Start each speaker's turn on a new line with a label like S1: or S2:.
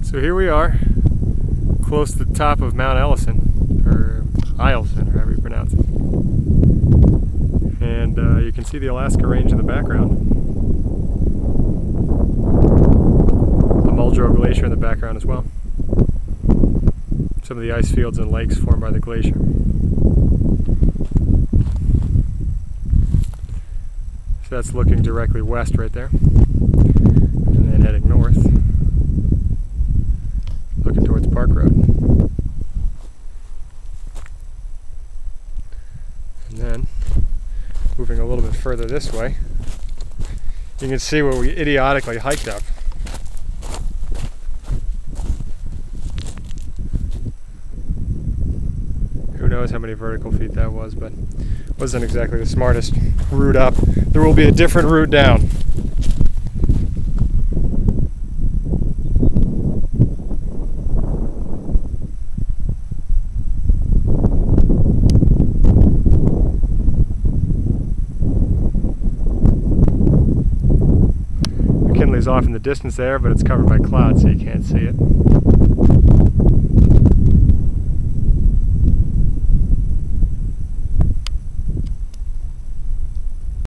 S1: So here we are, close to the top of Mount Eielson, or Eielson, or however you pronounce it. And you can see the Alaska Range in the background. The Muldrow Glacier in the background as well. Some of the ice fields and lakes formed by the glacier. So that's looking directly west right there. And then heading north, looking towards Park Road. And then, moving a little bit further this way, you can see where we idiotically hiked up. Who knows how many vertical feet that was, but wasn't exactly the smartest route up. There will be a different route down. McKinley's off in the distance there, but it's covered by clouds, so you can't see it.